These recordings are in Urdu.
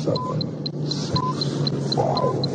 7, 6, 5, 4.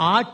8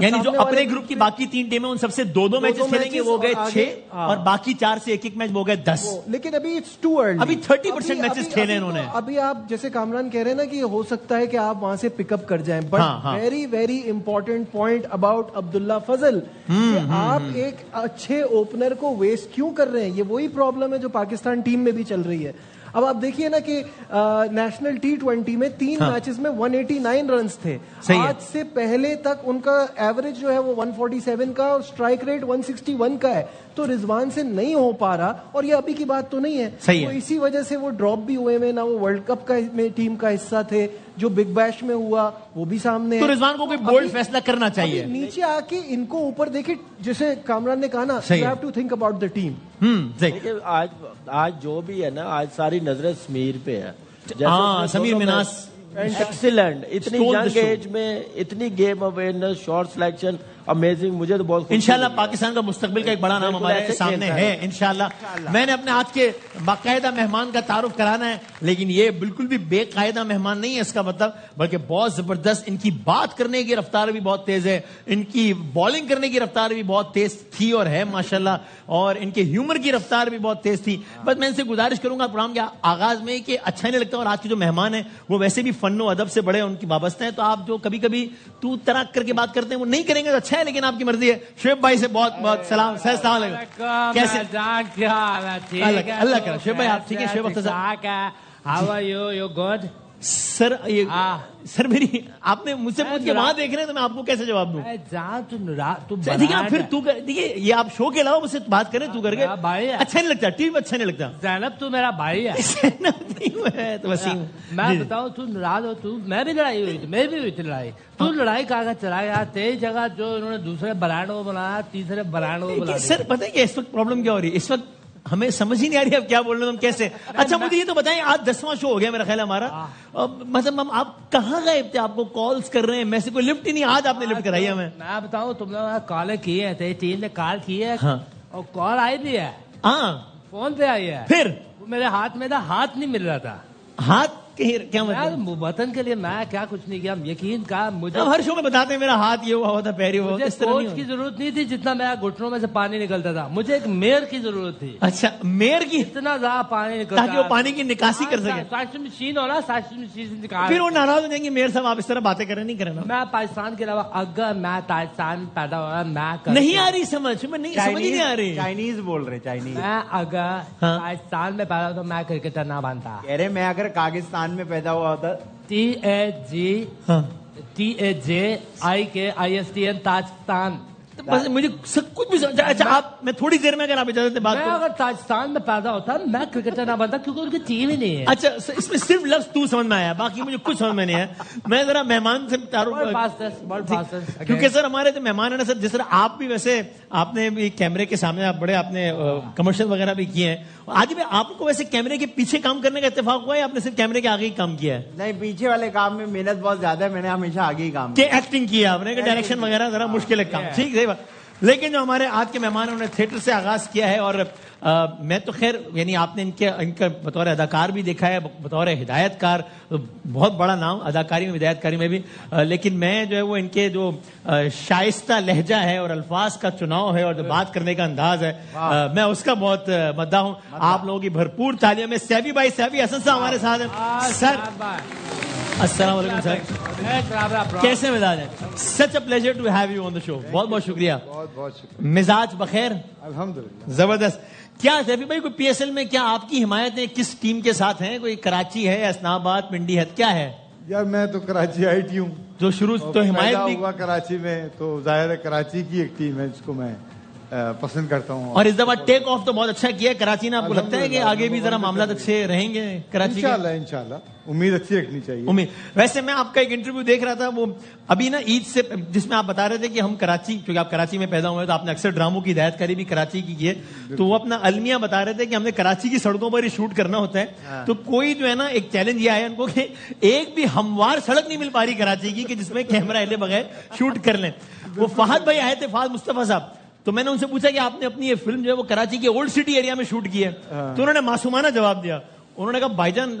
یعنی جو اپنے گروپ کی باقی 3 ٹیمیں ان سب سے 2 میچز کھیلیں گے وہ گئے 6 اور باقی 4 سے 1 میچ وہ گئے 10. لیکن ابھی اٹس ٹو ارلی, ابھی 30% میچز کھیلے انہوں نے. ابھی آپ جیسے کامران کہہ رہے ہیں نا کہ ہو سکتا ہے کہ آپ وہاں سے پک اپ کر جائیں, but very very important point about Abdullah Fazal کہ آپ ایک اچھے اوپنر کو ویسٹ کیوں کر رہے ہیں. یہ وہی پرابلم ہے جو پاکستان ٹیم میں بھی چل رہی ہے. اب آپ دیکھیے نا کہ نیشنل T20 میں 3 میچز میں 189 رنز تھے. آج سے پہلے تک ان کا ایوریج جو ہے وہ 147 کا اور اسٹرائک ریٹ 161 کا ہے. تو رضوان سے نہیں ہو پا رہا, اور یہ ابھی کی بات تو نہیں ہے, تو اسی وجہ سے وہ ڈراپ بھی ہوئے میں, نہ وہ ورلڈ کپ کا میں ٹیم کا حصہ تھے, جو بگ بیش میں ہوا وہ بھی سامنے. تو رضوان کو کوئی بولڈ فیصلہ کرنا چاہیے. نیچے آ کے ان کو اوپر دیکھے, جیسے کامران نے کہا نا, you have to think about the team. آج جو بھی ہے نا, آج ساری نظریں سمیر پہ ہے. سمیر مناس ایکسیلنٹ, اتنی ینگ ایج میں اتنی game awareness, shot selection, amazing. مجھے تو بہت انشاءاللہ پاکستان کا مستقبل کا ایک بڑا نام ہمارے سامنے ہے انشاءاللہ. میں نے اپنے آج کے باقاعدہ مہمان کا تعارف کرانا ہے, لیکن یہ بالکل بھی بے قاعدہ مہمان نہیں ہے اس کا مطلب, بلکہ بہت زبردست. ان کی بات کرنے کی رفتار بھی بہت تیز ہے, ان کی بالنگ کرنے کی رفتار بھی بہت تیز تھی اور ہے ماشاءاللہ, اور ان کے ہیومر کی رفتار بھی بہت تیز تھی. بس میں ان سے گزارش کروں گا پروگرام کے آغاز میں کہ اچھا نہیں لگتا, اور آج کے جو مہمان ہیں وہ ویسے بھی فن و ادب سے بڑے ان کی وابستہ ہیں, تو آپ جو کبھی کبھی تو تراک کر کے بات کرتے ہیں وہ نہیں کریں گے تو اچھا ہے, لیکن آپ کی مرضی ہے. شعیب بھائی سے بہت بہت سلام. السلام علیکم, کیسے؟ اللہ کرے. شعیب بھائی آپ ٹھیک ہے؟ شعیب اختر صاحب, How are you? You good? سر میری آپ نے مجھ سے پوچھ کے وہاں دیکھ رہے ہیں تو میں آپ کو کیسے جواب دوں؟ پھر دیکھیے یہ آپ شو کے علاوہ مجھ سے بات کریں, تو کر کے اچھا نہیں لگتا, ٹیم اچھا نہیں لگتا. زینب تو میرا بھائی ہے. تو وسیم میں بتاؤں تو ناراض ہو, تو میں بھی لڑائی ہوئی تھی, میں بھی ہوئی تھی لڑائی. تو لڑائی کہاں کا چلا گیا, تیز جگہ جو انہوں نے دوسرے برانڈ کو بنایا, تیسرے برانڈ کو بنا. سر پتہ ہے کہ اس وقت پرابلم کیا ہو رہی ہے, اس وقت ہمیں سمجھ ہی نہیں آ رہی اب کیا بول رہے ہیں ہم کیسے. اچھا مجھے یہ تو بتائیں, آج 10واں شو ہو گیا میرا خیال ہے ہمارا, مطلب ہم آپ کہاں گئے تھے؟ آپ کو کالز کر رہے ہیں, میں سے کوئی لفٹ ہی نہیں, آج آپ نے لفٹ کرائی ہمیں. میں بتاؤں تم نے کالیں کی ہیں, ٹیم نے کال کی ہے اور کال آئی بھی ہے, فون پہ آئی ہے, پھر میرے ہاتھ میں تھا, ہاتھ نہیں مل رہا تھا. ہاتھ کیا مطلب؟ وطن کے لیے میں کیا کچھ نہیں کیا, یقین کا مجھے ہر شو میں بتاتے ہیں میرا ہاتھ یہ ہوا تھا, پیری ہوا. کوچ کی ضرورت نہیں تھی جتنا میرا گھٹنوں میں سے پانی نکلتا تھا, مجھے ایک میئر کی ضرورت تھی. اچھا میئر کی, اتنا زیادہ پانی نکلتا تاکہ وہ پانی کی نکاسی کر سکے. سائنس مشین ہو نا, سائنس مشین سے نکال. پھر وہ ناراض ہو جائیں گے میئر صاحب آپ اس طرح باتیں کریں, نہیں کریں. میں پاکستان کے علاوہ اگر میں پاکستان پیدا ہوا میں نہیں آ رہی سمجھ, میں نہیں سمجھ نہیں آ رہی. چائنیز بول رہے, چائنیز. میں اگر پاکستان میں پیدا ہوا تو میں کرکٹر نہ بنتا. کہہ رہے میں اگر پاکستان میں پیدا ہوا ہوتا, TAGIKISTN تاجکستان. مجھے سب کچھ بھی سمجھا. اچھا آپ, میں تھوڑی دیر میں اگر آپ اجازت بات میں اگر تاجکستان میں پیدا ہوتا میں کرکٹر نہ بنتا, کیونکہ ان کی ٹیم ہی نہیں ہے. اچھا اس میں صرف لفظ تو سمجھ میں آیا, باقی مجھے کچھ سمجھ میں نہیں آیا. میں ذرا مہمان سے کیونکہ سر ہمارے جو مہمان ہیں نا سر, جس طرح آپ بھی ویسے آپ نے بھی کیمرے کے سامنے آپ بڑے, آپ نے کمرشل وغیرہ بھی کیے ہیں, آج بھی آپ کو ویسے کیمرے کے پیچھے کام کرنے کا اتفاق ہوا ہے, آپ نے صرف کیمرے کے آگے ہی کام کیا ہے؟ نہیں, پیچھے والے کام میں محنت بہت زیادہ ہے, میں نے ہمیشہ آگے ہی کام کیا. ایکٹنگ کیا آپ نے, ڈائریکشن وغیرہ ذرا مشکل ہے کام, ٹھیک ہے. لیکن جو ہمارے آج کے مہمان ہیں انہوں نے تھیٹر سے آغاز کیا ہے, اور میں تو خیر یعنی آپ نے ان کا بطور اداکار بھی دیکھا ہے, بطور ہدایت کار بہت بڑا نام اداکاری میں, ہدایت کاری میں بھی, لیکن میں جو ہے وہ ان کے جو شائستہ لہجہ ہے اور الفاظ کا چناؤ ہے اور جو بات کرنے کا انداز ہے, میں اس کا بہت مداح ہوں. آپ لوگوں کی بھرپور تعلیمیں میں سیفی بھائی, سیفی حسن صاحب ہمارے ساتھ ہیں. سر السلام علیکم سر, کیسے مزاج ہیں؟ Such a pleasure to have you on the show. بہت بہت شکریہ. بہت شکریہ. مزاج بخیر؟ الحمدللہ زبردست. کیا سیفی بھائی کوئی PSL میں کیا آپ کی حمایتیں کس ٹیم کے ساتھ ہیں؟ کوئی کراچی ہے, اسلام آباد, پنڈی ہے, کیا ہے؟ یار میں تو کراچی IIT ہوں, جو شروع تو حمایت بھی ہوا کراچی میں, تو ظاہر ہے کراچی کی ایک ٹیم ہے جس کو میں پسند کرتا ہوں. اور اس دفعہ ٹیک آف تو بہت اچھا کیا ہے کراچی نے. آپ کو لگتا ہے کہ آگے بھی ذرا معاملات اچھے رہیں گے کراچی کے؟ انشاءاللہ امید اچھی رکھنی چاہیے. امید. ویسے میں آپ کا ایک انٹرویو دیکھ رہا تھا, وہ ابھی نا عید سے, جس میں آپ بتا رہے تھے کہ ہم کراچی, کیونکہ آپ کراچی میں پیدا ہوئے تو آپ نے اکثر ڈراموں کی ہدایت کاری بھی کراچی کی ہے, تو وہ اپنا المیہ بتا رہے تھے کہ ہم نے کراچی کی سڑکوں پر ہی شوٹ کرنا ہوتا ہے. تو کوئی جو ہے نا ایک چیلنج یہ آیا ان کو کہ ایک بھی ہموار سڑک نہیں مل پا رہی کراچی کی کہ جس میں کیمرہ ہلے بغیر شوٹ کر لیں. وہ فہد بھائی آئے تھے, فہد مصطفیٰ صاحب, تو میں نے ان سے پوچھا کہ آپ نے اپنی یہ فلم جو ہے وہ کراچی کے اولڈ سٹی ایریا میں شوٹ کی ہے, تو انہوں نے معصومانہ جواب دیا. انہوں نے کہا بھائی جان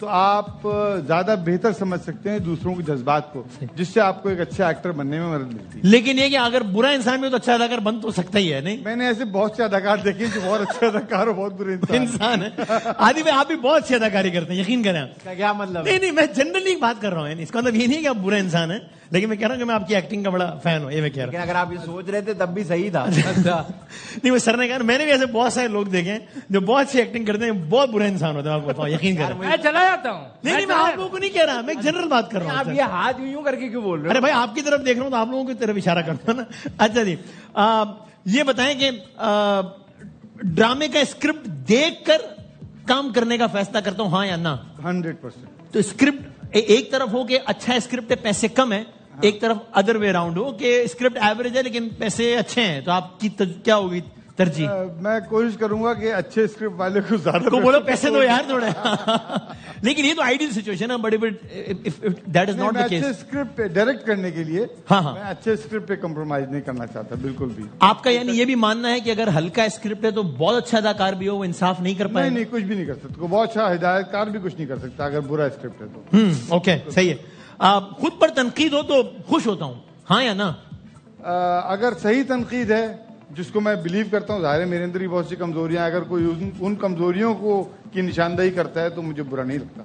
تو آپ زیادہ بہتر سمجھ سکتے ہیں دوسروں کے جذبات کو, جس سے آپ کو ایک اچھا ایکٹر بننے میں مدد ملتی ہے. لیکن یہ کہ اگر برا انسان بھی ہو تو اچھا اداکار بن تو سکتا ہی ہے, نہیں؟ میں نے ایسے بہت سے اداکار دیکھے جو بہت اچھے اداکار اور بہت برے انسان ہے. عادی بھائی آپ بھی بہت اچھی اداکاری کرتے ہیں, یقین کریں. کیا مطلب؟ نہیں میں جنرلی بات کر رہا ہوں, اس کا مطلب یہ نہیں کہ آپ برا انسان ہیں, لیکن میں کہہ رہا ہوں کہ میں آپ کی ایکٹنگ کا بڑا فین ہوں, یہ میں کہہ رہا ہوں. لیکن اگر آپ یہ سوچ رہے تھے تب بھی صحیح تھا. نہیں وہ سر نے کہا, میں نے بھی ایسے بہت سارے لوگ دیکھے ہیں جو بہت اچھی ایکٹنگ کرتے ہیں, بہت برے انسان ہوتے ہیں, آپ کو بتاؤں, یقین کریں. میں چلا جاتا ہوں. نہیں میں آپ لوگوں کو نہیں کہہ رہا, میں جنرل بات کر رہا ہوں. آپ یہ ہاتھ یوں کر کے کیوں بول رہے ارے بھائی آپ کی طرف دیکھ رہا ہوں تو آپ لوگوں کی طرف اشارہ کرتا ہوں نا. اچھا جی, یہ بتائیں کہ ڈرامے کا اسکرپٹ دیکھ کر کام کرنے کا فیصلہ کرتا ہوں, ہاں یا نہ؟ 100%. تو اسکرپٹ ایک طرف ہو کہ اچھا اسکرپٹ ہے پیسے کم ہے, ایک طرف ادر وے راؤنڈ ہو کہ اسکرپٹ ایوریج ہے لیکن پیسے اچھے ہیں, تو آپ کی کیا ہوگی ترجیح؟ میں کوشش کروں گا کہ اچھے اسکرپٹ والے کو زیادہ کو بولو پیسے دو یار تھوڑے. لیکن یہ تو آئیڈیل سچویشن ہے, but that is not the case. اچھے اسکرپٹ ڈائریکٹ کرنے کے لیے ہاں میں اچھے اسکرپٹ پہ کمپرومائز نہیں کرنا چاہتا بالکل بھی. آپ کا یعنی یہ بھی ماننا ہے کہ اگر ہلکا اسکرپٹ ہے تو بہت اچھا اداکار بھی ہو وہ انصاف نہیں کر پائے؟ نہیں کچھ بھی نہیں کر سکتا, بہت اچھا ہدایت کار بھی کچھ نہیں کر سکتا اگر برا اسکرپٹ ہے تو. اوکے صحیح ہے. خود پر تنقید ہو تو خوش ہوتا ہوں, ہاں یا نہ؟ اگر صحیح تنقید ہے جس کو میں بلیو کرتا ہوں, ظاہر ہے میرے اندر ہی بہت سی کمزوریاں ہیں, اگر کوئی ان کمزوریوں کو کی نشاندہی کرتا ہے تو مجھے برا نہیں لگتا.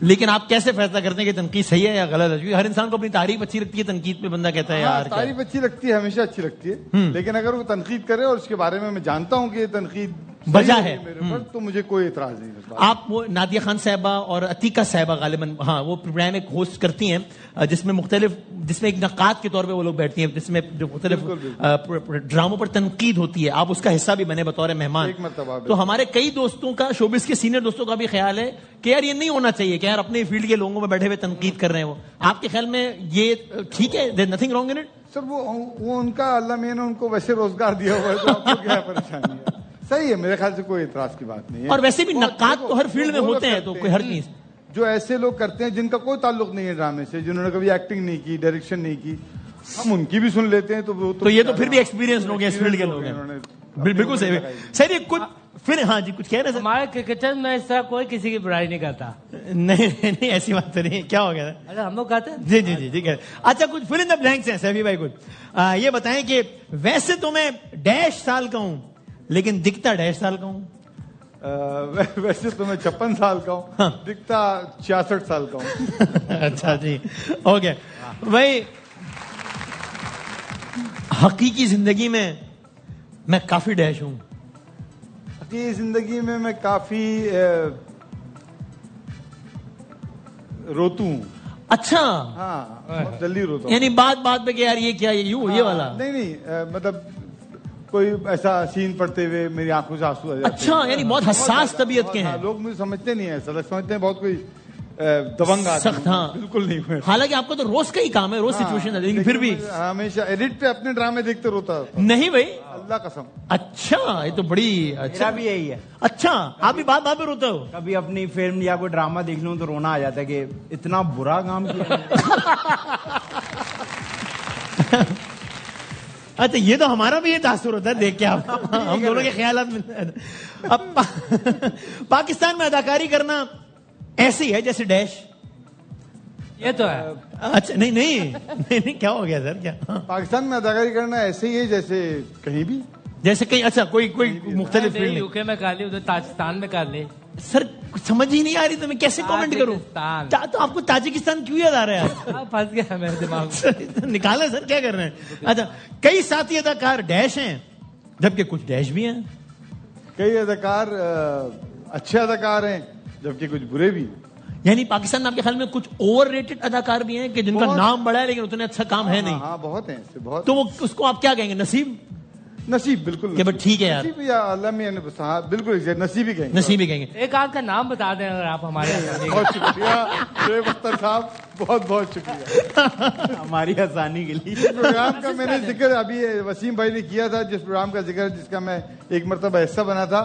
لیکن آپ کیسے فیصلہ کرتے ہیں کہ تنقید صحیح ہے یا غلط ہے؟ کیونکہ ہر انسان کو اپنی تعریف اچھی لگتی ہے, تنقید پہ بندہ کہتا ہے یار تعریف اچھی لگتی ہے, ہمیشہ اچھی لگتی ہے, لیکن اگر وہ تنقید کرے اور اس کے بارے میں جانتا ہوں کہ یہ تنقید وجہ ہے میرے اوپر, تو مجھے کوئی اعتراض نہیں ہے. آپ وہ نادیہ خان صاحبہ اور عتیقہ صاحبہ غالباً, ہاں وہ پروگرام ایک ہوسٹ کرتی ہیں جس میں ایک نقاد کے طور پہ وہ لوگ بیٹھتی ہیں, جس میں جو مختلف ڈراموں پر تنقید ہوتی ہے, آپ اس کا حصہ بھی بنے بطور مہمان. تو ہمارے کئی دوستوں کا, شوبز کے سینئر دوستوں کا بھی خیال ہے کہ یار یہ نہیں ہونا چاہیے کہ یار اپنے فیلڈ کے لوگوں میں بیٹھے ہوئے تنقید کر رہے ہیں. وہ آپ کے خیال میں یہ ٹھیک ہے, دیر نتھنگ رانگ ان اٹ؟ سر وہ ان کا اللہ میں نے ان کو ویسے روزگار دیا ہوا ہے, تو آپ کو کیا پریشانی ہے؟ صحیح ہے, میرے خیال سے کوئی اعتراض کی بات نہیں ہے. اور ویسے بھی نقاد تو ہر فیلڈ میں ہوتے ہیں, تو کوئی ہر چیز جو ایسے لوگ کرتے ہیں جن کا کوئی تعلق نہیں ہے ڈرامے سے, جنہوں نے کبھی ایکٹنگ نہیں کی, ڈائریکشن نہیں کی, ہم ان کی بھی سن لیتے ہیں. تو یہ تو پھر بھی ایکسپیرینس لوگ ہیں, اس فیلڈ کے لوگ ہیں. بالکل صحیح. سر یہ کچھ پھر, ہاں جی کچھ کہہ رہے ہیں. ہمارے کرکٹر میں اس طرح کوئی کسی کی برائی نہیں کرتا. نہیں ایسی بات تو نہیں, کیا ہو گیا؟ اگر ہم لوگ کہتے ہیں جی جی جی ٹھیک ہے. اچھا کچھ فل ان دا بلینکس ہیں سیفی بھائی, کچھ یہ بتائیں کہ ویسے تو میں ڈیش سال کا ہوں لیکن دکھتا ڈیش سال کا ہوں. ویسے تو میں 56 سال کا ہوں, دکھتا 66 سال کا ہوں. اچھا جی اوکے بھائی. حقیقی زندگی میں میں کافی ڈیش ہوں. حقیقی زندگی میں کافی روتو ہوں. اچھا ہاں جلدی روتا ہوں. یعنی بات پہ کہ یار یہ کیا یہ والا نہیں مطلب کوئی ایسا سین پڑتے ہوئے میری آنکھوں سے آنسو آ جاتے ہیں. اچھا یعنی بہت حساس طبیعت کے ہیں لوگ. مجھے سمجھتے نہیں ہیں, سمجھتے ہیں بہت کوئی دبنگ آدمی. سخت, ہاں بالکل نہیں ہوئے. حالانکہ آپ کا تو روز کا ہی کام ہے, روز سچویشن ہے, لیکن پھر بھی ہمیشہ ایڈٹ پہ اپنے ڈرامے دیکھتے روتا. نہیں بھائی اللہ قسم. اچھا یہ تو بڑی میرا بھی یہی ہے. اچھا آپ بھی بات پہ روتے ہو؟ کبھی اپنی فلم یا کوئی ڈرامہ دیکھ لوں تو رونا آ جاتا ہے کہ اتنا برا کام کیا. اچھا یہ تو ہمارا بھی یہ تاثر ہوتا ہے دیکھ کے, آپ ہم دونوں کے خیالات میں. اب پاکستان میں اداکاری کرنا ایسے ہی ہے جیسے ڈیش. یہ تو ہے. اچھا نہیں کیا ہو گیا سر, کیا پاکستان میں اداکاری کرنا ایسے ہی ہے جیسے کہیں بھی, جیسے کہیں. اچھا کوئی مختلف فیلڈ. یو کے میں کر لی, ادھر تاجکستان میں کر لی. سر سمجھ ہی نہیں آ رہی تو میں کیسے کامنٹ کروں. تو آپ کو تاجکستان کیوں یاد آ رہا ہے؟ پھنس گیا میرے دماغ میں. نکالیں سر, کیا کر رہے ہیں؟ اچھا کئی ساتھی اداکار ڈیش ہیں جبکہ کچھ ڈیش بھی ہیں. کئی اداکار اچھے اداکار ہیں جبکہ کچھ برے بھی ہیں. یعنی پاکستان میں آپ کے خیال میں کچھ اوور ریٹڈ اداکار بھی ہیں کہ جن کا نام بڑا ہے لیکن اتنے اچھا کام ہے نہیں؟ ہاں بہت ہیں ایسے, بہت. تو وہ اس کو آپ کیا کہیں گے, نصیب بالکل کہ بس ٹھیک ہے یار, اللہ میں بالکل نصیب ہی کہیں گے. نصیب ہی کہیں گے. ایک آدھ کا نام بتا دیں اگر آپ ہمارے. بہت شکریہ شعیب اختر صاحب, بہت شکریہ ہماری آسانی کے لیے. جس پروگرام کا میں نے ذکر ابھی وسیم بھائی نے کیا تھا, جس پروگرام کا ذکر جس کا میں ایک مرتبہ حصہ بنا تھا,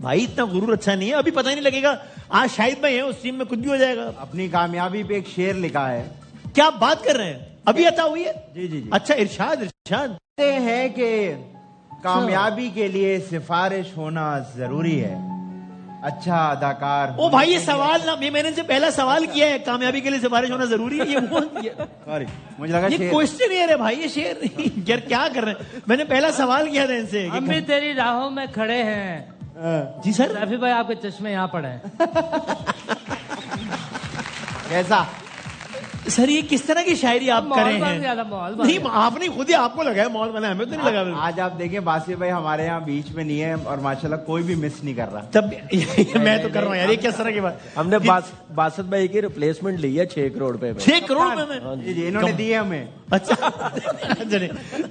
بھائی اتنا غرور اچھا نہیں ہے, ابھی پتہ ہی نہیں لگے گا آج شاہد بھائی ہیں اس ٹیم میں کچھ بھی ہو جائے گا. اپنی کامیابی پہ ایک شعر لکھا ہے. کیا آپ بات کر رہے ہیں, ابھی عطا ہوئی ہے؟ جی جی جی. اچھا ارشاد. کہتے ہیں کہ کامیابی کے لیے سفارش ہونا ضروری ہے, اچھا اداکار. او بھائی یہ سوال نہ, میں نے ان سے پہلا سوال کیا ہے کامیابی کے لیے سفارش ہونا ضروری ہے, سوری مجھے لگا یہ کوشچن ہے بھائی, یہ شعر نہیں یار, کیا کر رہے ہیں. میں نے پہلا سوال کیا تھا ان سے. ہم بھی تیری راہوں میں کھڑے ہیں. جی سر. رفیع بھائی آپ کے چشمے یہاں پڑے ہیں. کیسا سر یہ کس طرح کی شاعری آپ کرے ہیں؟ نہیں آپ نے خود ہی آپ کو لگا ہے مال بنا, ہمیں تو نہیں لگا. آج آپ دیکھیں باسط بھائی ہمارے یہاں بیچ میں نہیں ہے اور ماشاءاللہ کوئی بھی مس نہیں کر رہا. تب میں تو کر رہا ہوں یار, یہ کس طرح کی بات. ہم نے باسط بھائی کی ریپلیسمنٹ لی ہے 6 کروڑ پہ. 6 کروڑ میں جی انہوں نے دیے ہمیں. اچھا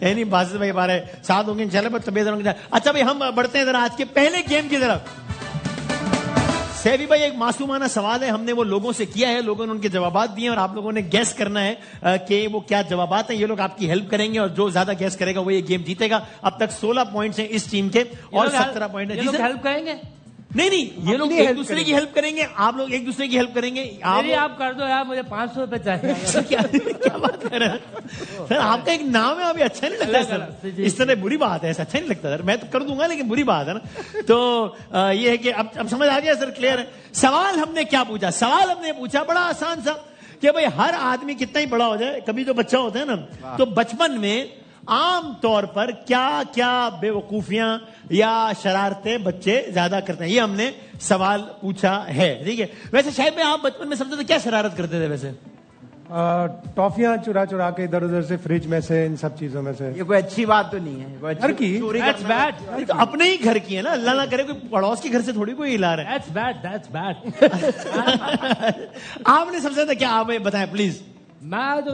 نہیں باسط بھائی ہمارے ساتھ ہوں گے انشاءاللہ, بس طبیعت ہوں گے. اچھا بھائی ہم بڑھتے ہیں ذرا آج کے پہلے گیم کی طرف. سیفی بھائی ایک معصومانہ سوال ہے, ہم نے وہ لوگوں سے کیا ہے, لوگوں نے ان کے جوابات دیے اور آپ لوگوں نے گیس کرنا ہے کہ وہ کیا جوابات ہیں. یہ لوگ آپ کی ہیلپ کریں گے اور جو زیادہ گیس کرے گا وہ یہ گیم جیتے گا. اب تک 16 پوائنٹس ہیں اس ٹیم کے اور 17 پوائنٹ ہیں. ہیلپ کریں گے؟ نہیں یہ لوگ ایک دوسرے کی ہیلپ کریں گے, آپ لوگ ایک دوسرے کی ہیلپ کریں گے. آپ کر دو یار, مجھے 500 روپے چاہیے. کیا بات کر رہے ہیں سر, آپ کا ایک نام ہے, ابھی اچھا نہیں لگتا سر, اس طرح بری بات ہے, ایسا اچھا نہیں لگتا سر. میں تو کر دوں گا لیکن بری بات ہے نا. تو یہ ہے کہ اب سمجھ آ گیا سر, کلیئر ہے. سوال ہم نے کیا پوچھا, سوال ہم نے پوچھا بڑا آسان سا کہ بھائی ہر آدمی کتنا ہی بڑا ہو جائے, کبھی جو بچہ ہوتا ہے نا, تو بچپن میں عام طور پر کیا کیا بے وقوفیاں یا شرارتیں بچے زیادہ کرتے ہیں, یہ ہم نے سوال پوچھا ہے. ٹھیک ہے. ویسے شاید میں آپ بچپن میں سب سے کیا شرارت کرتے تھے ویسے؟ ٹافیاں چرا چرا کے ادھر ادھر سے فریج میں سے, ان سب چیزوں میں سے. یہ کوئی اچھی بات تو نہیں ہے. گھر کی That's bad. تو اپنے ہی گھر کی ہے نا, اللہ نہ کرے کوئی پڑوس کے گھر سے تھوڑی کوئی ہلا رہا ہے. That's bad, that's bad. آپ نے سب سے زیادہ کیا, آپ بتائیں پلیز. میں تو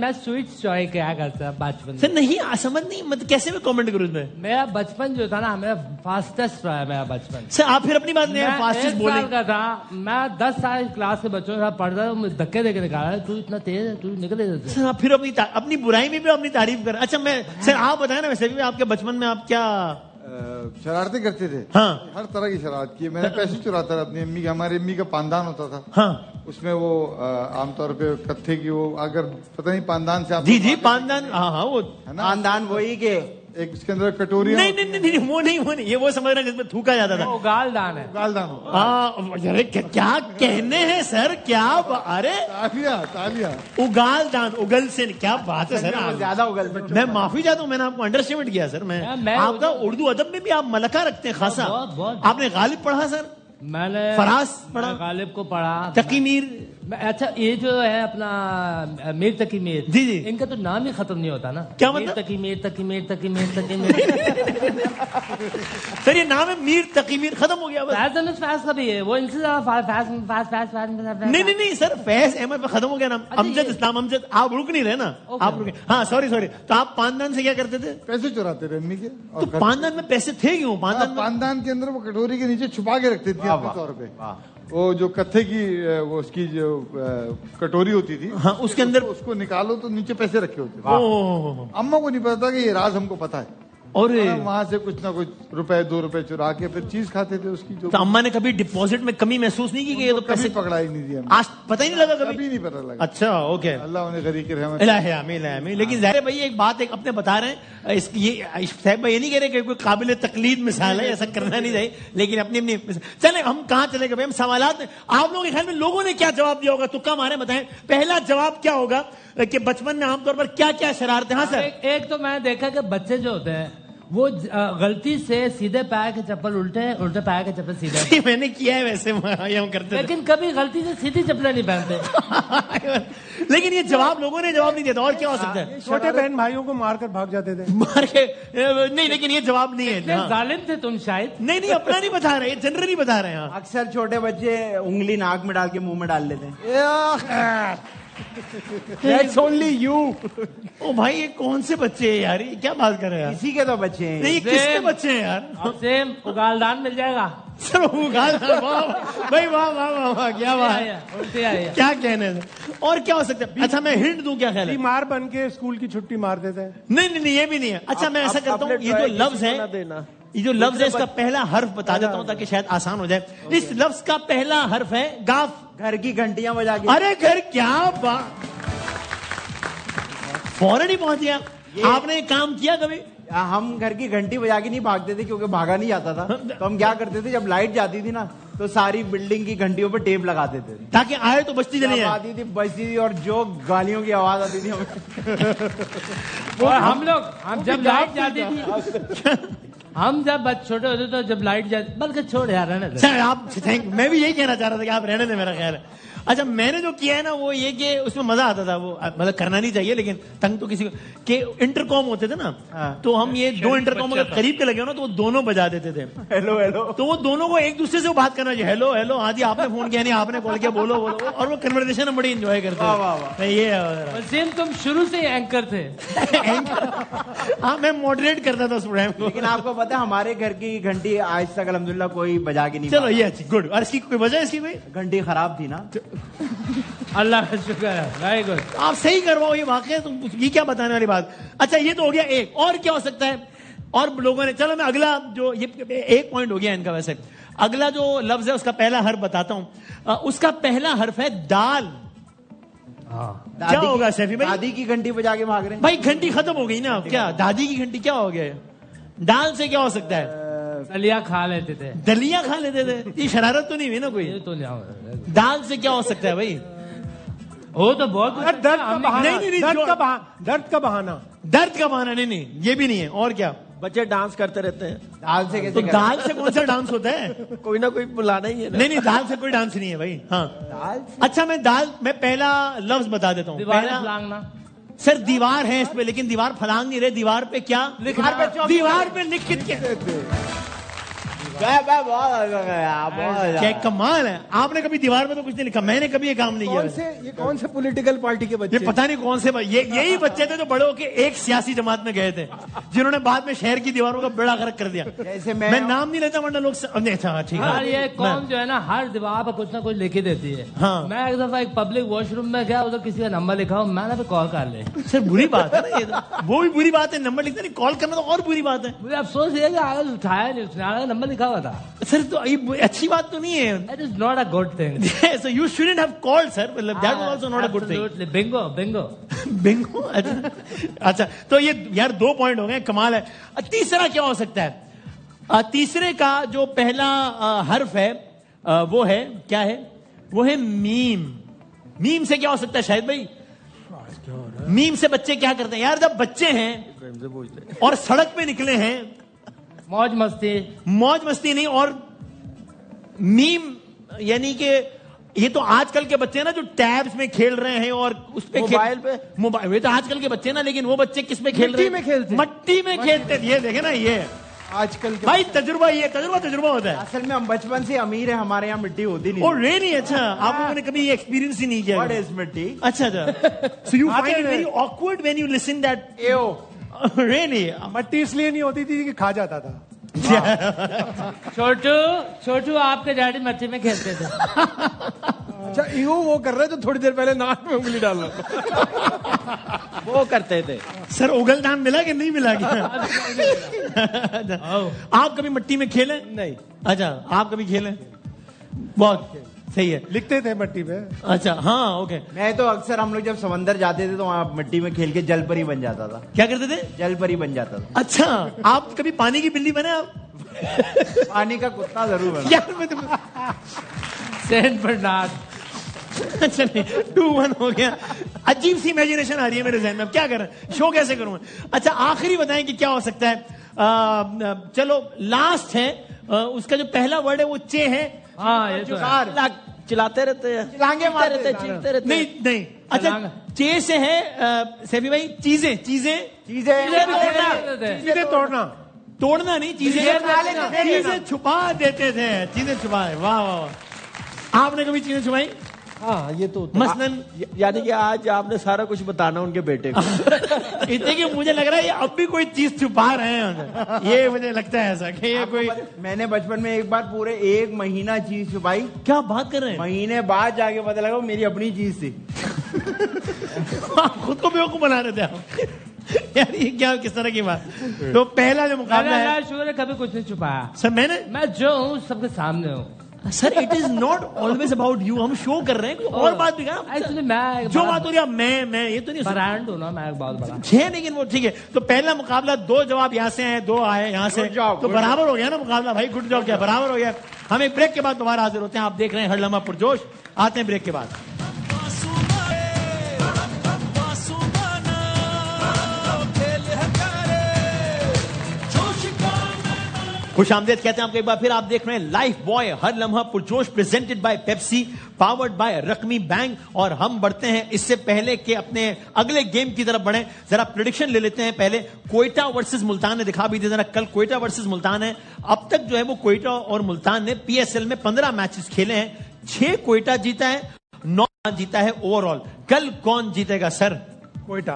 میں سویٹس چوائے کیا کرتا بچپن سر. نہیں سمجھ نہیں, مطلب کیسے میں کامنٹ کروں اس میں. میرا بچپن جو تھا نا, میرا فاسٹسٹ رہا ہے میرا بچپن. سر آپ پھر اپنی بات نہیں, فاسٹسٹ بولیں. 1 سال کا تھا میں, 10 سال کلاس کے بچوں کے ساتھ پڑھتا تھا, دھکے دے کے نکالا, تو اتنا تیز ہے, تو نکلے. سر آپ پھر اپنی برائی میں بھی اپنی تعریف کر. اچھا میں سر آپ بتائیں نا, ویسے بھی آپ کے بچپن میں آپ کیا شرارتیں کرتے تھے؟ ہاں ہر طرح کی شرارت کی. میں نے پیسے چراتا تھا اپنی امی کا. ہماری امی کا پاندان ہوتا تھا, ہاں, اس میں وہ عام طور پہ کتھے کی, وہ اگر پتہ نہیں پاندان سے آپ جی پاندان, ہاں وہ خاندان وہی کہ ایک اس کے اندر کٹوریاں. نہیں وہ نہیں, یہ وہ سمجھ رہے ہیں جس میں تھوکا جاتا تھا. گال دان ہے, گالدان. ہاں کیا کہنے ہیں سر, کیا ارے تالیہ اگال دان, اگل سے کیا بات ہے سر. زیادہ اگل. میں معافی چاہتا ہوں, میں نے آپ کو انڈر اسٹیمیٹ کیا سر. میں آپ کا اردو ادب میں بھی آپ ملکہ رکھتے ہیں خاصا. آپ نے غالب پڑھا سر؟ میں نے فراز پڑھا, غالب کو پڑھا, تقی میر. اچھا یہ جو ہے اپنا میر تقی میر, جی ان کا تو نام ہی ختم نہیں ہوتا نا. کیا مطلب؟ تقی میر تقی میر تقی میر تقی میر. سر یہ نام ہے میر تقی میر, ختم ہو گیا بس. فیض کا بھی ہے, وہ ان سے نہیں سر, فیض احمد پہ ختم ہو گیا نام. امجد اسلام امجد. آپ رک نہیں رہے نا, آپ رکے. ہاں سوری. تو آپ پاندان سے کیا کرتے تھے؟ پیسے چراتے رہے امی کے. تو پاندان میں پیسے تھے کیوں؟ پاندان کے اندر وہ کٹوری کے نیچے چھپا کے رکھتے تھے اپنے طور پہ. وہ جو کتھے کی, وہ اس کی جو کٹوری ہوتی تھی, ہاں اس کے اندر اس کو نکالو تو نیچے پیسے رکھے ہوتے تھے. اماں کو نہیں پتا تھا کہ یہ راز ہم کو پتا ہے, اور وہاں سے کچھ نہ کچھ روپے 2 روپے چرا کے پھر چیز کھاتے تھے اس کی. جو تو اماں نے کبھی ڈپوزٹ میں کمی محسوس نہیں کی کہ یہ تو کبھی پکڑا ہی نہیں دیا, آج پتہ ہی نہیں لگا کبھی نہیں پتا لگا. اچھا اوکے, اللہ انہیں غریق رحمت. الہ آمین. لیکن ظاہر بھائی ایک بات ایک اپنے بتا رہے ہیں, صاحب بھائی یہ نہیں کہہ رہے کہ کوئی قابل تقلید مثال ہے, ایسا کرنا نہیں چاہیے, لیکن اپنی چلے ہم کہاں چلے گئے. ہم سوالات آپ لوگوں کے خیال میں لوگوں نے کیا جواب دیا ہوگا, تکا مارے بتائیں. پہلا جواب کیا ہوگا کہ بچپن میں عام طور پر کیا کیا شرارتیں. ہاں سر. ایک تو میں دیکھا کہ بچے جو ہوتے ہیں وہ غلطی سے سیدھے پیر کے چپل الٹے پیر کے چپل سیدھے. میں نے کیا ہے ویسے, ہم کرتے لیکن کبھی غلطی سے سیدھی چپلیں نہیں پہنتے. لیکن یہ جواب لوگوں نے جواب نہیں دیا. اور کیا ہو سکتا ہے؟ چھوٹے بہن بھائیوں کو مار کر بھاگ جاتے تھے. مار کے نہیں, لیکن یہ جواب نہیں ہے. ظالم تھے تم شاید. نہیں اپنا نہیں بتا رہے, جنرلی بتا رہے ہیں. اکثر چھوٹے بچے انگلی ناک میں ڈال کے منہ میں ڈال لیتے ہیں. That's only you. او بھائی یہ کون سے بچے ہیں یار, یہ کیا بات کر رہے ہیں؟ اسی کے تو بچے ہیں. نہیں کس کے بچے ہیں یار؟ سیم اگالدان مل جائے گا سر. بھائی واہ کیا بات, کیا کہنے سے. اور کیا ہو سکتا ہے؟ اچھا میں ہنٹ دوں, کیا خیال ہے؟ بیمار بن کے اسکول کی چھٹی مار دیتے ہیں. نہیں یہ بھی نہیں ہے. اچھا میں ایسا کرتا ہوں, یہ جو لفظ ہے یہ جو لفظ ہے اس کا پہلا حرف بتا دیتا ہوں تاکہ شاید آسان ہو جائے. اس لفظ کا پہلا حرف ہے گاف. گھر کی گھنٹیاں بجا کے. ارے گھر کیا فوراً ہی پہنچ گیا. آپ نے کام کیا کبھی؟ ہم گھر کی گھنٹی بجا کے نہیں بھاگتے تھے کیونکہ بھاگا نہیں جاتا تھا. تو ہم کیا کرتے تھے جب لائٹ جاتی تھی نا تو ساری بلڈنگ کی گھنٹیوں پہ ٹیپ لگا دیتے تھے تاکہ آئے تو بجتی چلی جائے. آتی تھی بجتی تھی اور جو گالیوں کی آواز آتی تھی اور ہم لوگ جب لائٹ جاتی تھی ہم جب چھوٹے ہوتے تو جب لائٹ جاتی بلکہ چھوڑ یار رہنے دے. آپ میں بھی یہی کہنا چاہ رہا تھا کہ آپ رہنے دیں میرا خیال ہے. اچھا میں نے جو کیا ہے نا وہ یہ کہ اس میں مزہ آتا تھا. وہ مطلب کرنا نہیں چاہیے لیکن تنگ تو کسی کو کہ انٹر کام ہوتے تھے نا تو ہم یہ دو انٹر کام اگر قریب کے لگے ہو نا تو وہ دونوں بجا دیتے تھے. Hello hello. تو وہ دونوں کو ایک دوسرے سے بات کرنا چاہیے. ہیلو ہیلو ہاں جی آپ نے فون کیا نہیں آپ نے کال کیا بولو بولو. اور وہ کنورسیشن ہم بڑی انجوائے کرتے ہیں. یہ وسیم تم شروع سے اینکر تھے. ہاں میں ماڈریٹ کرتا تھا اس پروگرام کو. لیکن آپ کو پتا ہے ہمارے گھر کی گھنٹی آج تک الحمدللہ کوئی بجا کے نہیں. چلو یہ اچھی گڈ. اور اس کی کوئی وجہ اس کی کوئی گھنٹی خراب تھی نا. اللہ کا شکر ہے. Very good. آپ صحیح کرواؤ یہ واقعہ. یہ کیا بتانے والی بات. اچھا یہ تو ہو گیا ایک. اور کیا ہو سکتا ہے اور لوگوں نے. چلو میں اگلا جو یہ ایک پوائنٹ ہو گیا ان کا. ویسے اگلا جو لفظ ہے اس کا پہلا حرف بتاتا ہوں. اس کا پہلا حرف ہے دال. کیا ہوگا سیفی بھائی؟ دادی کی گھنٹی بجا کے بھاگ رہے ہیں بھائی گھنٹی ختم ہو گئی نا. کیا دادی کی گھنٹی کیا ہو گیا؟ دال سے کیا ہو سکتا ہے؟ دلیا کھا لیتے تھے. دلیا کھا لیتے تھے. یہ شرارت تو نہیں ہوئی نا کوئی؟ یہ تو دال سے کیا ہو سکتا ہے بھائی؟ وہ تو بہت درد کا بہانا. نہیں، درد کا بہانا. درد کا بہانا نہیں یہ بھی نہیں ہے. اور کیا؟ بچے ڈانس کرتے رہتے ہیں. دال سے تو کیسے دال سے کون سا ڈانس ہوتا ہے؟ کوئی نہ کوئی بلانا ہی ہے نا. نہیں دال سے کوئی ڈانس نہیں ہے بھائی. ہاں دال اچھا میں پہلا لفظ بتا دیتا ہوں. پہلا لانگنا. سر دیوار ہے اس پہ لیکن دیوار پھلانگ نہیں رہے. دیوار پہ کیا؟ دیوار پہ لکھ کے کیا کمال ہے. آپ نے کبھی دیوار میں تو کچھ نہیں لکھا. میں نے کبھی یہ کام نہیں کیا. یہ کون سے پولیٹیکل پارٹی کے بچے؟ یہ پتہ نہیں کون سے یہی بچے تھے جو بڑے ہو کے ایک سیاسی جماعت میں گئے تھے جنہوں نے بعد میں شہر کی دیواروں کا بیڑا غرق کر دیا. میں نام نہیں لیتا ورنہ لوگ اچھا ٹھیک ہے. یہ قوم جو ہے نا ہر دیوار پہ کچھ نہ کچھ لکھ دیتی ہے. میں ایک دفعہ ایک پبلک واش روم میں گیا ادھر کسی کا نمبر لکھا ہو میں نے کال کر لے. سر بری بات ہے نا یہ. وہ بھی بری بات ہے. نمبر لکھنا نہیں کال کرنا تو اور بری بات ہے. مجھے افسوس یہ کہ آگے اٹھایا نہیں. اس نے نمبر لکھا ہوا تھا. سر تو اچھی بات تو نہیں ہے. That is not a good thing. So you shouldn't have called, sir. That was also not a good thing. Absolutely. Bingo. Bingo. اچھا تو یہ یار 2 پوائنٹ ہو گئے. کمال ہے. تیسرا کیا ہو سکتا ہے؟ تیسرے کا جو پہلا حرف ہے وہ ہے کیا ہے؟ وہ ہے میم. میم سے کیا ہو سکتا ہے شاہد بھائی؟ میم سے بچے کیا کرتے ہیں یار جب بچے ہیں اور سڑک پہ نکلے ہیں؟ موج مستی نہیں. اور میم یعنی کہ یہ تو آج کل کے بچے نا جو ٹیبز میں کھیل رہے ہیں اور اس پہ موبائل. یہ تو آج کل کے بچے نا لیکن وہ بچے کس میں کھیل رہے ہیں؟ مٹی میں کھیلتے. یہ دیکھیں نا یہ آج کل کے بھائی تجربہ ہوتا ہے. اصل میں ہم بچپن سے امیر ہیں. ہمارے یہاں مٹی ہوتی نہیں. اور ریلی اچھا آپ لوگوں نے کبھی ایکسپیرینس ہی نہیں کیا. What is مٹی؟ اچھا so you find it very awkward when you listen that really مٹی اس لیے نہیں ہوتی تھی کہ کھا جاتا تھا. چھوٹو آپ کے ڈیڈی مٹی میں کھیلتے تھے. اچھا وہ کر رہے تو تھوڑی دیر پہلے ناک میں انگلی ڈالنا وہ کرتے تھے. سر اگل دان ملا کہ نہیں ملا کیا؟ آپ کبھی مٹی میں کھیلیں؟ نہیں. اچھا آپ کبھی کھیلیں؟ بہت صحیح ہے. لکھتے تھے مٹی پہ. اچھا ہاں اوکے. میں تو اکثر ہم لوگ جب سمندر جاتے تھے تو وہاں مٹی میں کھیل کے جل پری بن جاتا تھا. کیا کرتے تھے؟ جل پری بن جاتا تھا. اچھا آپ کبھی پانی کی بلی بنے؟ آپ پانی کا کتا ضرور بنا. یار میں سینٹ برنارڈ. چلیے 2-1 ہو گیا. عجیب سی امیجنیشن آ رہی ہے میرے ذہن میں. اب کیا کریں شو کیسے کروں؟ اچھا آخری بتائیں کہ کیا ہو سکتا ہے. چلو لاسٹ ہے. اس کا جو پہلا ورڈ ہے وہ چے ہے. ہاں یہ تو چلاتے رہتے ہیں. چلانگے مارتے رہتے چیختے رہتے. نہیں اچھا چے سے ہے سیفی بھائی چیزیں توڑنا نہیں. چیزیں چھپا دیتے تھے. چیزیں چھپائے. واہ واہ. آپ نے کبھی چیزیں چھپائی؟ ہاں یہ تو مثلاً یعنی کہ آج آپ نے سارا کچھ بتانا ان کے بیٹے کو. اتنے کہ مجھے لگ رہا ہے یہ اب بھی کوئی چیز چھپا رہے ہیں. یہ مجھے لگتا ہے ایسا کہ یہ کوئی. میں نے بچپن میں ایک بار پورے 1 مہینہ چیز چھپائی. کیا بات کر رہے ہیں؟ مہینے بعد جا کے پتہ لگا وہ میری اپنی چیز تھی. خود کو بیوقوف بنا رہے تھے آپ. یار یہ کیا کس طرح کی بات. تو پہلا جو مقابلہ ہے شکر ہے کبھی کچھ نہیں چھپایا سر میں جو ہوں سب کے سامنے ہوں. Sir it is not always about you. ہم شو کر رہے ہیں کوئی اور بات بھی ایکچولی میں جو بات ہو رہی ہے میں یہ تو نہیں برانڈ ہوں نا میں بہت بڑا ہے لیکن وہ ٹھیک ہے. تو پہلا مقابلہ 2 جواب یہاں سے ہیں 2 آئے یہاں سے تو برابر ہو گیا نا مقابلہ بھائی. گڈ جاب کیا برابر ہو گیا. ہم ایک بریک کے بعد دوبارہ حاضر ہوتے ہیں. آپ دیکھ رہے ہیں ہر لمحہ پرجوش. آتے ہیں بریک کے بعد. خوش آمدید کہتے ہیں آپ کو ایک بار پھر. آپ دیکھ رہے ہیں لائف بوائے ہر لمحہ پرجوش presented by Pepsi powered by رقمی bank. اور ہم بڑھتے ہیں اس سے پہلے کہ اپنے اگلے گیم کی طرف بڑھیں ذرا پریڈکشن لے لیتے ہیں. پہلے کوئٹہ ورسز ملتان نے دکھا بھی دیا ذرا. کل کوئٹہ ورسز ملتان ہے. اب تک جو ہے وہ کوئٹہ اور ملتان نے پی ایس ایل میں 15 میچز کھیلے ہیں. 6 کوئٹہ جیتا ہے 9 جیتا ہے اوور آل. کل کون جیتے گا سر؟ کوئٹہ.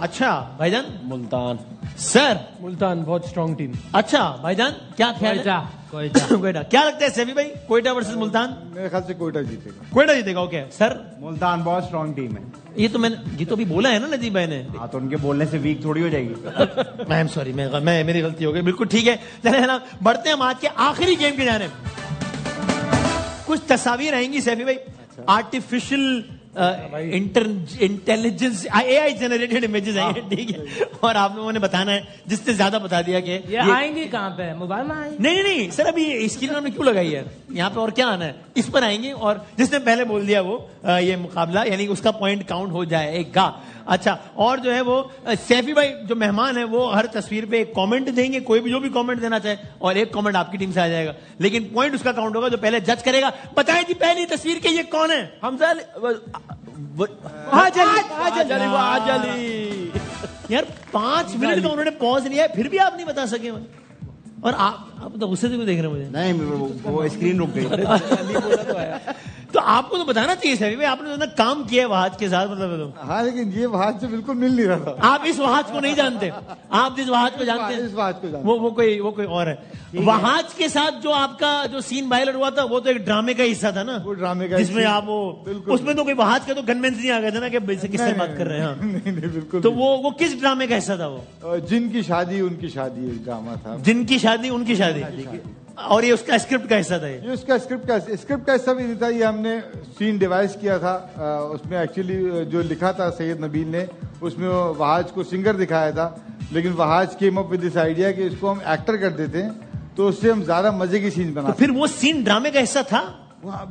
اچھا بھائی جان ملتان سر ملتان بہت اسٹرانگ ٹیم. اچھا بھائی جان کیا خیال ہے؟ کوئٹہ. کیا لگتا ہے سیفی بھائی کوئٹہ ورسز ملتان؟ میرے خیال سے کوئٹہ جیتے گا. کوئٹہ جیتے گا. اوکے سر ملتان بہت اسٹرانگ ٹیم ہے. یہ تو میں نے یہ تو ابھی بولا ہے نا ندیم بھائی نے. ہاں تو ان کے بولنے سے ویک تھوڑی ہو جائے گی. میں سوری میں میری غلطی ہو گئی. بالکل ٹھیک ہے. چلے نا بڑھتے ہیں آج کے آخری گیم کی جانب. کچھ تصاویر آئیں گی سیفی بھائی. آرٹیفیشل انٹیلیجنس اے آئی جنریٹڈ امیجز ہیں ٹھیک ہے. اور آپ لوگوں نے بتانا ہے جس نے زیادہ بتا دیا کہ یہ آئیں گے کہاں پہ موبائل میں آئیں گے. نہیں سر ابھی اسکرین ہم نے کیوں لگائی ہے یہاں پہ اور کیا آنا ہے اس پر آئیں گے. اور جس نے پہلے بول دیا وہ یہ مقابلہ یعنی اس کا پوائنٹ کاؤنٹ ہو جائے گا. اچھا اور جو ہے وہ سیفی بھائی جو مہمان ہیں وہ ہر تصویر پہ ایک کامنٹ دیں گے. کوئی بھی جو بھی کامنٹ دینا چاہے اور ایک کامنٹ آپ کی ٹیم سے آ جائے گا. لیکن پوائنٹ اس کا کاؤنٹ ہوگا جو پہلے جج کرے گا. بتائیں جی پہلی تصویر کے یہ کون ہے؟ حمزہ یار 5 منٹ کا انہوں نے پاز لیا ہے پھر بھی آپ نہیں بتا سکے. اور آپ تو غصے سے کیوں دیکھ رہے ہیں مجھے؟ نہیں وہ اسکرین رک گئی. تو آپ کو تو بتانا چاہیے سیفی بھائی. آپ نے کام کیا ہے وہاج کے ساتھ مطلب. ہاں لیکن یہ وہاج سے بالکل مل نہیں رہا تھا. آپ اس وہاج کو نہیں جانتے. آپ جس وہاج کو جانتے ہیں اس وہاج کو جانتے وہ کوئی اور ہے. وہاج کے ساتھ جو آپ کا جو سین وائرل ہوا تھا وہ تو ایک ڈرامے کا حصہ تھا نا. وہ ڈرامے کا جس میں آپ اس میں تو کوئی وہاج کا تو گن مینس نہیں آ گئے تھے نا کہ کس سے بات کر رہے ہیں. نہیں بالکل. تو وہ کس ڈرامے کا حصہ تھا وہ؟ جن کی شادی ان کی شادی ایک ڈرامہ تھا. جن کی شادی ان کی شادی. اور یہ اس کا اسکرپٹ کا حصہ تھا. یہ اس کا اسکرپٹ کا حصہ بھی نہیں تھا. یہ ہم نے سین ڈیوائز کیا تھا. اس میں ایکچولی جو لکھا تھا سید نبیل نے اس میں وہاج کو سنگر دکھایا تھا. لیکن Wahaj came up with this idea کہ اس کو ہم ایکٹر کر دیتے ہیں تو اس سے ہم زیادہ مزے کی سین بنا. پھر وہ سین ڈرامے کا حصہ تھا.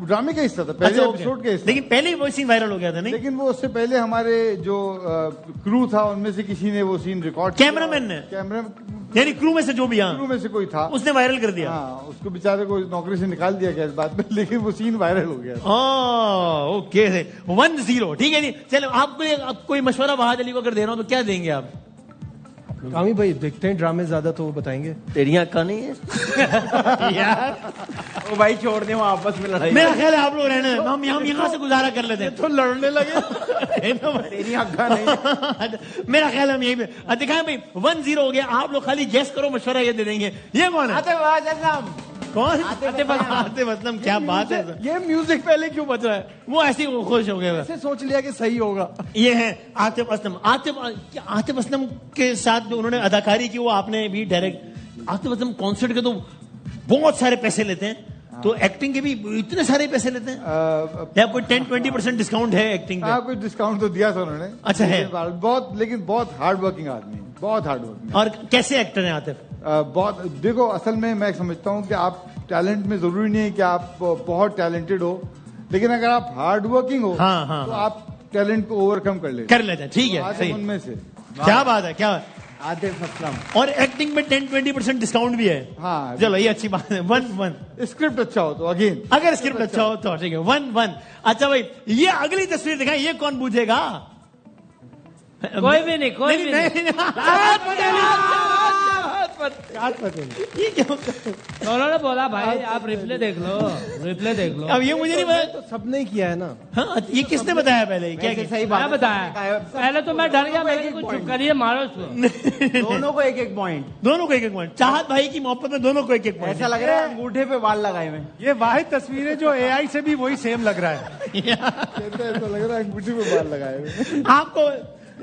ڈرامے کا حصہ تھا پہلے ایپیسوڈ کا حصہ. لیکن پہلے ہی وہ سین وائرل ہو گیا تھا. نہیں لیکن وہ اس سے پہلے ہمارے جو کرو تھا ان میں سے کسی نے وہ سین ریکارڈ. کیمرہ مین نے یعنی کرو میں سے جو بھی کرو میں سے کوئی تھا اس نے وائرل کر دیا. ہاں اس کو بیچارے کو نوکری سے نکال دیا گیا اس بات میں. لیکن وہ سین وائرل ہو گیا. اوکے 1-0 ٹھیک ہے جی. چلو آپ کو کوئی مشورہ وہاج علی کو اگر دے رہا ہوں تو کیا دیں گے آپ؟ کامی بھائی دیکھتے ہیں ڈرامے زیادہ تو وہ بتائیں گے. تیری آنکھ نہیں ہے یار وہ بھائی چھوڑ دیں وہ آپس میں لڑائی. میرا خیال ہے آپ لوگ رہنا ہم یہاں سے گزارا کر لیتے ہیں. تو لڑنے لگے تیری آنکھیں نہیں. میرا خیال ہے ہم یہیں پہ دکھائیں بھائی 1-0 ہو گیا. آپ لوگ خالی گیس کرو مشورہ یہ دے دیں گے. یہ کون ہے؟ کون؟ عاطف اسلم. کیا بات ہے. یہ میوزک پہلے کیوں بج رہا ہے؟ وہ ایسی خوش ہو گئے. ایسے سوچ لیا کہ صحیح ہوگا. یہ ہے عاطف اسلم. عاطف اسلم کے ساتھ جو انہوں نے اداکاری کی وہ آپ نے بھی ڈائریکٹ. عاطف اسلم کانسرٹ کے تو بہت سارے پیسے لیتے ہیں تو ایکٹنگ کے بھی اتنے سارے پیسے لیتے ہیں. یا کوئی 10-20% ڈسکاؤنٹ ہے ایکٹنگ پہ؟ ہاں کوئی ڈسکاؤنٹ تو دیا تھا انہوں نے. اچھا ہے لیکن بہت ہارڈ ورکنگ آدمی. بہت ہارڈ ورکنگ. اور کیسے ایکٹر ہیں عاطف؟ بہت. دیکھو اصل میں سمجھتا ہوں کہ آپ ٹیلنٹ میں ضروری نہیں ہے کہ آپ بہت ٹیلنٹڈ ہو. لیکن اگر آپ ہارڈ ورکنگ ہو تو آپ ٹیلنٹ کو اوور کم کر لیتے ہیں. ٹھیک ہے ان میں سے. کیا بات ہے. کیا عاطف اسلم. اور ایکٹنگ میں 10-20% ڈسکاؤنٹ بھی ہے. ہاں چلو یہ اچھی بات ہے. 1-1 اسکرپٹ اچھا ہو تو اگین اگر اسکرپٹ اچھا ہو تو ٹھیک ہے. 1-1. اچھا بھائی یہ اگلی تصویر دکھائیں. یہ کون پوچھے گا؟ کوئی بھی نہیں. کوئی بھی نہیں. انہوں نے بولا بھائی آپ ریپلے دیکھ لو. اب یہ مجھے نہیں تو سب نے کیا ہے نا. ہاں یہ کس نے بتایا پہلے؟ کیا صحیح میں بات بتایا پہلے تو میں ڈر گیا. میں نے کچھ چپ کریے مارو اس کو. دونوں کو ایک پوائنٹ. دونوں کو ایک پوائنٹ. چاہت بھائی کی محبت میں دونوں کو ایک پوائنٹ. ایسا لگ رہا ہے انگوٹھے پہ بال لگائے ہوئے. یہ واحد تصویر ہے جو اے آئی سے بھی وہی سیم لگ رہا ہے. ایسا لگ رہا ہے انگوٹھی پہ بال لگائے ہوئے. آپ کو